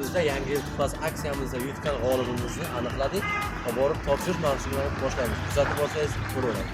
Kanalımızda yangi yil tuhfasi aksiyamizda yutgan g'olibimizni aniqladik. Borib topshirish marosimini boshlaymiz. Kuzatib olsangiz ko'raveramiz.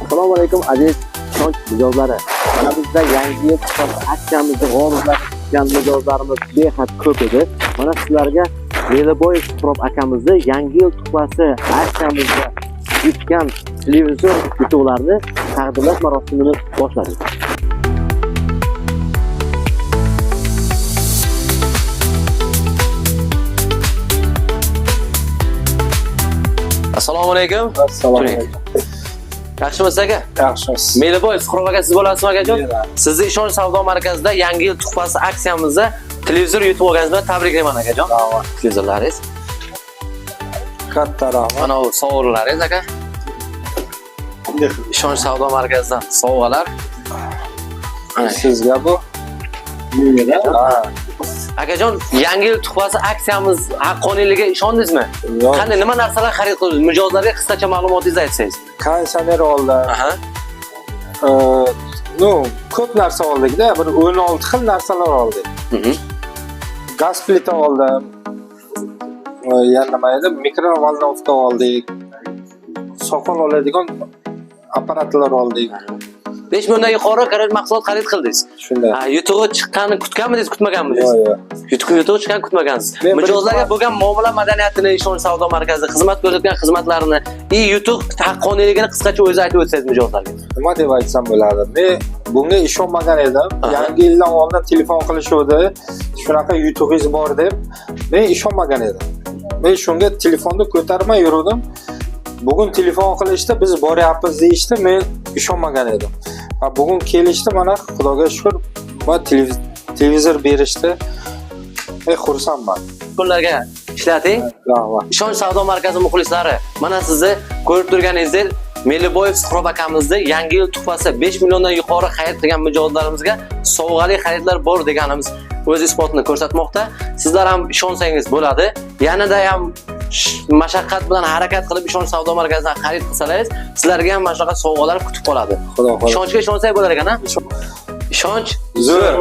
Assalomu alaykum aziz ishonch mijozlari. Mana bizda yangi yil tuhfasi aksiyamizda g'oliblar chiqqan mijozlarimiz behad ko'p edi. Mana sizlarga Meliboyev Suhrob akamizni yangi yil tuhfasi aksiyamizda yutgan televizor yutuqlarini taqdirlash marosimini boshladik. Assalomu alaykum. Assalomu alaykum. Yaxshimisiz aka? Yaxshimiz. Meliboyev Suhrob aka siz bo'lasizmi akajon? Sizni ishonch savdo markazida yangi yil tuhfasi aksiyamizda televizor yutib olganingiz bilan tabriklayman akajon. Rahmat. Televizorlaringiz. Katta rahmat. Mana bu sovg'alaringiz aka. Ishonch savdo markazidan sovg'alar. Sizga bu. Ha. Akajon, yangi yil tuhfasi aksiyamiz haqqoniyligiga ishondingizmi? Yo'q. Qanday nima narsalar xarid qildingiz? Mijozlarga qisqacha ma'lumotingizni aytsangiz. Konditsioner oldim. Aha. Ko'p narsa oldik-da, bir 16 xil narsalar oldik. Gaz plita oldim. Yana nima edi? Mikrovolnovka oldik. Soqol oladigan apparatlar oldik. 5 milliondan yuqori mahsulot xarid qildingiz. Shunday. Yutug'i chiqqanini kutganmidingiz, kutmaganmidingiz? Yo'q. Yutug'i chiqqanini kutmagansiz. Men Mijozlarga bo'lgan muomala madaniyatini, ishonch savdo markazida xizmat ko'rsatgan xizmatlarini, yutuq haqqoniyligini qisqacha o'zi aytib o'tsangiz mijozlarga. Nima deb aytsam bo'ladi? Men bunga ishonmagan edim. Yangi yildan oldin telefon qilishuvdi. Shunaqa yutug'ingiz bor deb men ishonmagan edim. Men shunga telefonni ko'tarmay yurdim. Bugun telefon qilishdi, biz boryapmiz deyishdi, men ishonmagan edim. Bugun kelishdi, mana Xudoga shukr, va televizor berishdi. Men xursandman. Kunlarga ishlating. Rahmat. Ishonch savdo markazi muxlislari, mana sizni ko'rib turganingizdek, Meliboyev Suhrob akamizni yangi yil tuhfasi 5 milliondan yuqori xarid qilgan mijozlarimizga sovg'ali xaridlar bor deganimiz o'z isbotini ko'rsatmoqda. Sizlar ham ishonsangiz bo'ladi. Yanada ham mashaqqat bilan harakat qilib ishonch savdo markazidan xarid qilsangiz, sizlarga ham mana shunaqa sovg'alar kutib qoladi. Xudo xohlasa. Ishonchga ishonsak bo'lar ekan-a? Ishonch Zo'r.